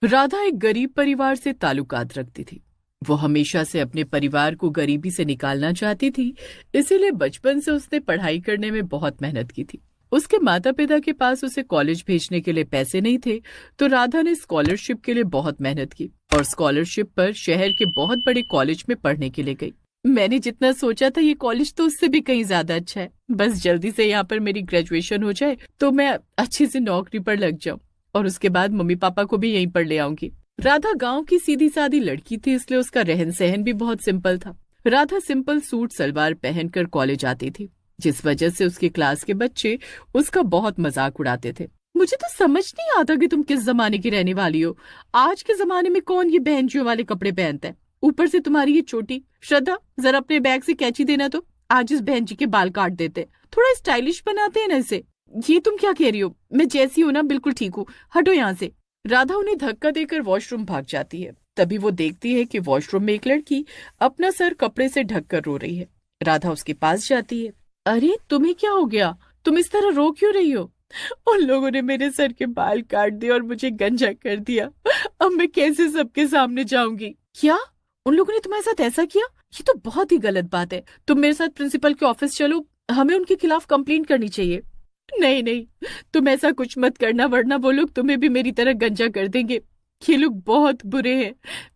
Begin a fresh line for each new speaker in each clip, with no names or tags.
राधा एक गरीब परिवार से ताल्लुकात रखती थी। वो हमेशा से अपने परिवार को गरीबी से निकालना चाहती थी, इसीलिए बचपन से उसने पढ़ाई करने में बहुत मेहनत की थी। उसके माता पिता के पास उसे कॉलेज भेजने के लिए पैसे नहीं थे, तो राधा ने स्कॉलरशिप के लिए बहुत मेहनत की और स्कॉलरशिप पर शहर के बहुत बड़े कॉलेज में पढ़ने के लिए गई। मैंने जितना सोचा था ये कॉलेज तो उससे भी कहीं ज्यादा अच्छा है। बस जल्दी से यहाँ पर मेरी ग्रेजुएशन हो जाए तो मैं अच्छी सी नौकरी पर लग जाऊं और उसके बाद मम्मी पापा को भी यहीं पर ले आऊंगी। राधा गांव की सीधी सादी लड़की थी, इसलिए उसका रहन सहन भी बहुत सिंपल था। राधा सिंपल सूट सलवार पहनकर कॉलेज आती थी, जिस वजह से उसके क्लास के बच्चे उसका बहुत मजाक उड़ाते थे। मुझे तो समझ नहीं आता कि तुम किस जमाने की रहने वाली हो। आज के जमाने में कौन ये बहनचियों वाले कपड़े पहनता है? ऊपर से तुम्हारी ये चोटी। श्रद्धा, जरा अपने बैग से कैंची देना, तो आज इस बहन जी के बाल काट देते, थोड़ा स्टाइलिश बनाते हैं ना इसे। ये तुम क्या कह रही हो? मैं जैसी हूं ना बिल्कुल ठीक हूँ, हटो यहाँ से। राधा उन्हें धक्का देकर वॉशरूम भाग जाती है। तभी वो देखती है कि वॉशरूम में एक लड़की अपना सर कपड़े से ढककर रो रही है। राधा उसके पास जाती है। अरे तुम्हें क्या हो गया? तुम इस तरह रो क्यों रही हो? उन लोगों ने मेरे सर के बाल काट दिए और मुझे गंजा कर दिया। अब मैं कैसे सबके सामने जाऊंगी? क्या उन लोगों ने तुम्हारे साथ ऐसा किया? ये तो बहुत ही गलत बात है। तुम मेरे साथ प्रिंसिपल के ऑफिस चलो, हमें उनके खिलाफ कंप्लेंट करनी चाहिए। नहीं नहीं, तुम ऐसा कुछ मत करना, वरना वो लोग तुम्हें भी मेरी तरह गंजा कर देंगे। ये लोग बहुत बुरे हैं।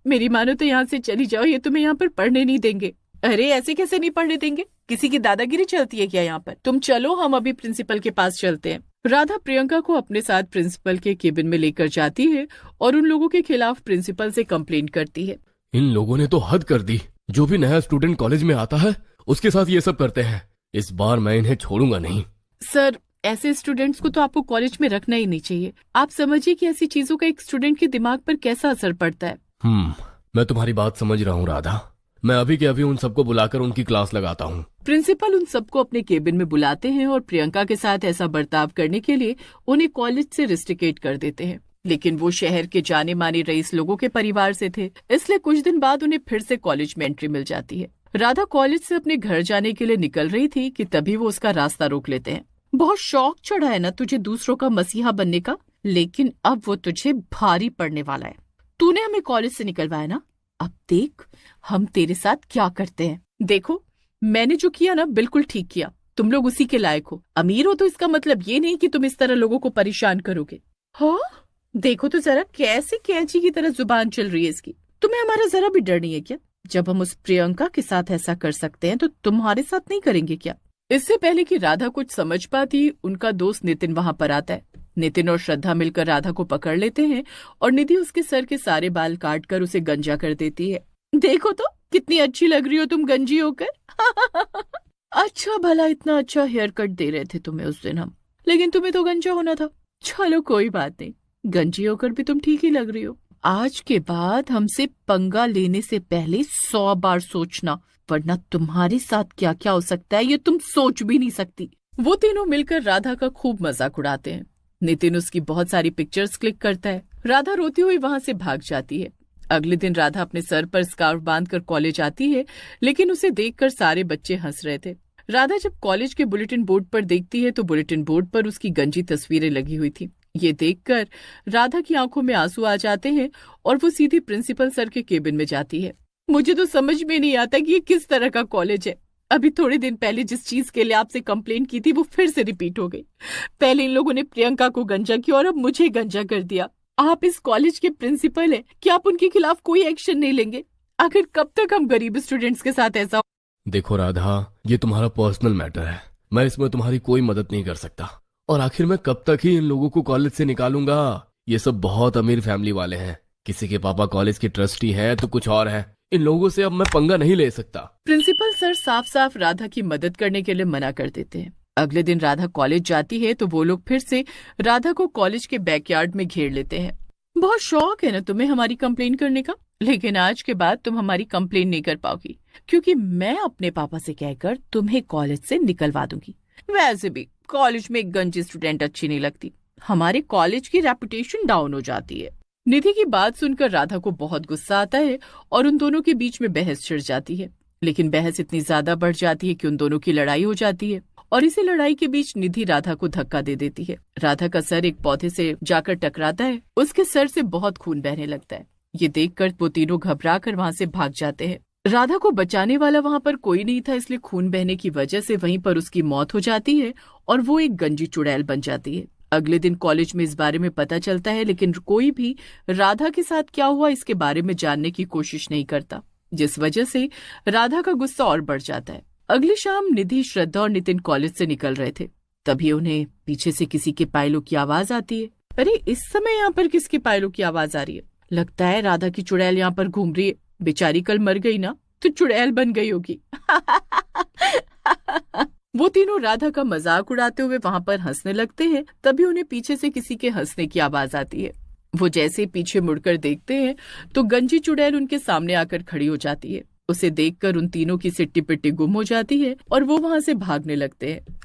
मेरी मानो तो यहाँ से चली जाओ, ये तुम्हें यहाँ पर पढ़ने नहीं देंगे। अरे ऐसे कैसे नहीं पढ़ने देंगे? किसी की दादागिरी चलती है क्या यहाँ पर? तुम चलो, हम अभी प्रिंसिपल के पास चलते हैं। राधा प्रियंका को अपने साथ प्रिंसिपल के केबिन में लेकर जाती है और उन लोगों के खिलाफ प्रिंसिपल से कंप्लेंट करती है।
इन लोगों ने तो हद कर दी। जो भी नया स्टूडेंट कॉलेज में आता है उसके साथ ये सब करते हैं। इस बार मैं इन्हें छोड़ूंगा नहीं।
सर, ऐसे स्टूडेंट्स को तो आपको कॉलेज में रखना ही नहीं चाहिए। आप समझिए कि ऐसी चीजों का एक स्टूडेंट के दिमाग पर कैसा असर पड़ता है।
मैं तुम्हारी बात समझ रहा हूँ राधा। मैं अभी के अभी उन सबको बुलाकर उनकी क्लास लगाता हूँ।
प्रिंसिपल उन सबको अपने केबिन में बुलाते हैं और प्रियंका के साथ ऐसा बर्ताव करने के लिए उन्हें कॉलेज से रिस्ट्रिकेट कर देते हैं। लेकिन वो शहर के जाने माने रईस लोगों के परिवार से थे, इसलिए कुछ दिन बाद उन्हें फिर से कॉलेज में एंट्री मिल जाती है। राधा कॉलेज से अपने घर जाने के लिए निकल रही थी कि तभी वो उसका रास्ता रोक लेते हैं। बहुत शौक चढ़ा है ना तुझे दूसरों का मसीहा बनने का, लेकिन अब वो तुझे भारी पड़ने वाला है। तूने हमें कॉलेज से निकलवाया ना, अब देख हम तेरे साथ क्या करते हैं। देखो, मैंने जो किया ना बिल्कुल ठीक किया। तुम लोग उसी के लायक हो। अमीर हो तो इसका मतलब ये नहीं कि तुम इस तरह लोगों को परेशान करोगे। हाँ, देखो तो जरा कैसे कैंची की तरह जुबान चल रही है इसकी। तुम्हें हमारा जरा भी डर नहीं है क्या? जब हम उस प्रियंका के साथ ऐसा कर सकते हैं तो तुम्हारे साथ नहीं करेंगे क्या? इससे पहले कि राधा कुछ समझ पाती, उनका दोस्त नितिन वहां पर आता है। नितिन और श्रद्धा मिलकर राधा को पकड़ लेते हैं और निधि उसके सर के सारे बाल काट कर उसे गंजा कर देती है। देखो तो कितनी अच्छी लग रही हो तुम गंजी होकर। अच्छा भला इतना अच्छा हेयर कट दे रहे थे तुम्हें उस दिन हम, लेकिन तुम्हें तो गंजा होना था। चलो कोई बात नहीं, गंजी होकर भी तुम ठीक ही लग रही हो। आज के बाद हमसे पंगा लेने से पहले 100 बार सोचना, वरना तुम्हारे साथ क्या क्या हो सकता है ये तुम सोच भी नहीं सकती। वो तीनों मिलकर राधा का खूब मजाक उड़ाते हैं। नितिन उसकी बहुत सारी पिक्चर्स क्लिक करता है। राधा रोती हुई वहां से भाग जाती है। अगले दिन राधा अपने सर पर स्कार्फ बांधकर कॉलेज आती है, लेकिन उसे देखकर सारे बच्चे हंस रहे थे। राधा जब कॉलेज के बुलेटिन बोर्ड पर देखती है तो बुलेटिन बोर्ड पर उसकी गंजी तस्वीरें लगी हुई थी। ये देखकर राधा की आंखों में आंसू आ जाते हैं और वो सीधे प्रिंसिपल सर के केबिन में जाती है। मुझे तो समझ में नहीं आता कि ये किस तरह का कॉलेज है। अभी थोड़े दिन पहले जिस चीज के लिए आपसे कंप्लेंट की थी वो फिर से रिपीट हो गई। पहले इन लोगों ने प्रियंका को गंजा किया और अब मुझे गंजा कर दिया। आप इस कॉलेज के प्रिंसिपल हैं, क्या आप उनके खिलाफ कोई एक्शन नहीं लेंगे? आखिर कब तक हम गरीब स्टूडेंट्स के साथ ऐसा?
देखो राधा, ये तुम्हारा पर्सनल मैटर है। मैं इसमें तुम्हारी कोई मदद नहीं कर सकता। और आखिर मैं कब तक ही इन लोगों को कॉलेज से निकालूंगा? ये सब बहुत अमीर फैमिली वाले हैं। किसी के पापा कॉलेज के ट्रस्टी है तो कुछ और है। इन लोगों से अब मैं पंगा नहीं ले सकता।
प्रिंसिपल सर साफ साफ राधा की मदद करने के लिए मना कर देते हैं। अगले दिन राधा कॉलेज जाती है तो वो लोग फिर से राधा को कॉलेज के बैकयार्ड में घेर लेते हैं। बहुत शौक है ना तुम्हें हमारी कंप्लेन करने का, लेकिन आज के बाद तुम हमारी कंप्लेन नहीं कर पाओगी, क्योंकि मैं अपने पापा से कहकर तुम्हें कॉलेज से निकलवा दूंगी। वैसे भी कॉलेज में एक गंजी स्टूडेंट अच्छी नहीं लगती, हमारे कॉलेज की रेपुटेशन डाउन हो जाती है। निधि की बात सुनकर राधा को बहुत गुस्सा आता है और उन दोनों के बीच में बहस छिड़ जाती है। लेकिन बहस इतनी ज्यादा बढ़ जाती है कि उन दोनों की लड़ाई हो जाती है और इसी लड़ाई के बीच निधि राधा को धक्का दे देती है। राधा का सर एक पौधे से जाकर टकराता है, उसके सर से बहुत खून बहने लगता है। ये देखकर वो तीनों घबरा कर वहां से भाग जाते हैं। राधा को बचाने वाला वहां पर कोई नहीं था, इसलिए खून बहने की वजह से वहीं पर उसकी मौत हो जाती है और वो एक गंजी चुड़ैल बन जाती है। अगले दिन कॉलेज में इस बारे में पता चलता है, लेकिन कोई भी राधा के साथ क्या हुआ इसके बारे में जानने की कोशिश नहीं करता, जिस वजह से राधा का गुस्सा और बढ़ जाता है। अगली शाम निधि, श्रद्धा और नितिन कॉलेज से निकल रहे थे, तभी उन्हें पीछे से किसी के पायलों की आवाज आती है। अरे इस समय यहाँ पर किसके पायलों की आवाज आ रही है? लगता है राधा की चुड़ैल यहाँ पर घूम रही है। बेचारी कल मर गई ना, तो चुड़ैल बन गई होगी। वो तीनों राधा का मजाक उड़ाते हुए वहां पर हंसने लगते हैं, तभी उन्हें पीछे से किसी के हंसने की आवाज आती है। वो जैसे पीछे मुड़कर देखते हैं तो गंजी चुड़ैल उनके सामने आकर खड़ी हो जाती है। उसे देखकर उन तीनों की सिट्टी पिट्टी गुम हो जाती है और वो वहां से भागने लगते हैं।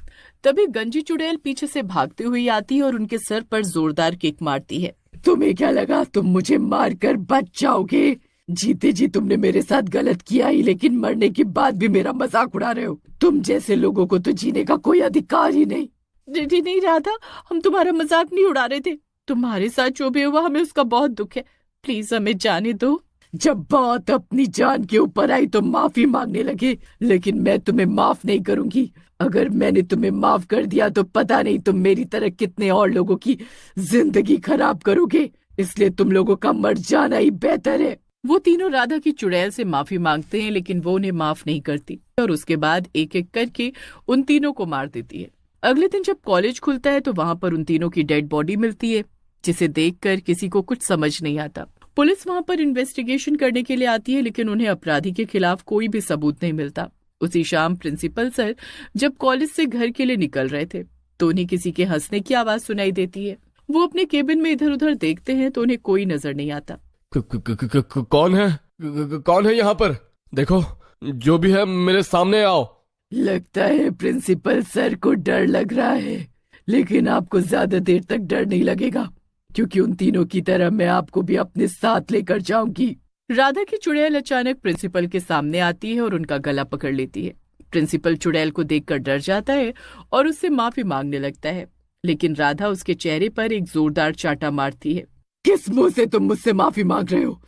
तभी गंजी चुड़ैल पीछे से भागती हुई आती है और उनके सर पर जोरदार किक मारती है। तुम्हें क्या लगा तुम मुझे मारकर बच जाओगे? जीते जी तुमने मेरे साथ गलत किया ही, लेकिन मरने के बाद भी मेरा मजाक उड़ा रहे हो। तुम जैसे लोगों को तो जीने का कोई अधिकार ही नहीं। जी नहीं राधा, हम तुम्हारा मजाक नहीं उड़ा रहे थे। तुम्हारे साथ जो भी हुआ हमें उसका बहुत दुख है, प्लीज हमें जाने दो। जब बात अपनी जान के ऊपर आई तो माफी मांगने लगे, लेकिन मैं तुम्हें माफ नहीं करूंगी। अगर मैंने तुम्हें माफ कर दिया तो पता नहीं तुम मेरी तरह कितने और लोगों की जिंदगी खराब करोगे, इसलिए तुम लोगों का मर जाना ही बेहतर है। वो तीनों राधा की चुड़ैल से माफी मांगते हैं, लेकिन वो उन्हें माफ नहीं करती और उसके बाद एक एक करके उन तीनों को मार देती है। अगले दिन जब कॉलेज खुलता है तो वहां पर उन तीनों की डेड बॉडी मिलती है, जिसे देखकर किसी को कुछ समझ नहीं आता। पुलिस वहां पर इन्वेस्टिगेशन करने के लिए आती है, लेकिन उन्हें अपराधी के खिलाफ कोई भी सबूत नहीं मिलता। उसी शाम प्रिंसिपल सर जब कॉलेज से घर के लिए निकल रहे थे तो उन्हें किसी के हंसने की आवाज सुनाई देती है। वो अपने केबिन में इधर उधर देखते हैं तो उन्हें कोई नजर नहीं आता।
कौन है? कौन है यहाँ पर? देखो, जो भी है मेरे सामने आओ।
लगता है प्रिंसिपल सर को डर लग रहा है, लेकिन आपको ज्यादा देर तक डर नहीं लगेगा, क्योंकि उन तीनों की तरह मैं आपको भी अपने साथ लेकर जाऊंगी।
राधा की चुड़ैल अचानक प्रिंसिपल के सामने आती है और उनका गला पकड़ लेती है। प्रिंसिपल चुड़ैल को देखकर डर जाता है और उससे माफी मांगने लगता है, लेकिन राधा उसके चेहरे पर एक जोरदार चाटा मारती है।
किस मुंह से तुम मुझसे माफी मांग रहे हो?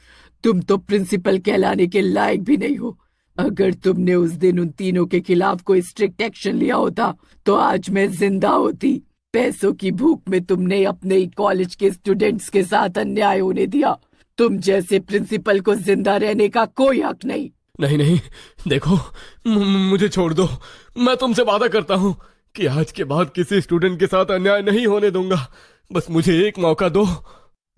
तुम तो प्रिंसिपल कहलाने के लायक भी नहीं हो। अगर तुमने उस दिन उन तीनों के खिलाफ कोई स्ट्रिक्ट एक्शन लिया होता तो आज मैं जिंदा होती। पैसों की भूख में तुमने अपने ही कॉलेज के स्टूडेंट्स के साथ अन्याय होने दिया। तुम जैसे प्रिंसिपल को जिंदा रहने का कोई हक नहीं।
नहीं नहीं, देखो, मुझे छोड़ दो। मैं तुमसे वादा करता हूँ कि आज के बाद किसी स्टूडेंट के साथ अन्याय नहीं होने दूंगा। बस मुझे एक मौका दो।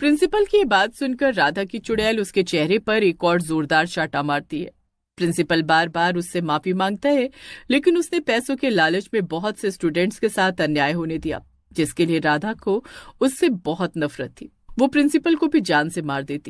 प्रिंसिपल की बात सुनकर राधा की चुड़ैल उसके चेहरे पर एक और जोरदार चाटा मारती है। प्रिंसिपल बार बार उससे माफी मांगता है, लेकिन उसने पैसों के लालच में बहुत से स्टूडेंट्स के साथ अन्याय होने दिया, जिसके लिए राधा को उससे बहुत नफरत थी। वो प्रिंसिपल को भी जान से मार देती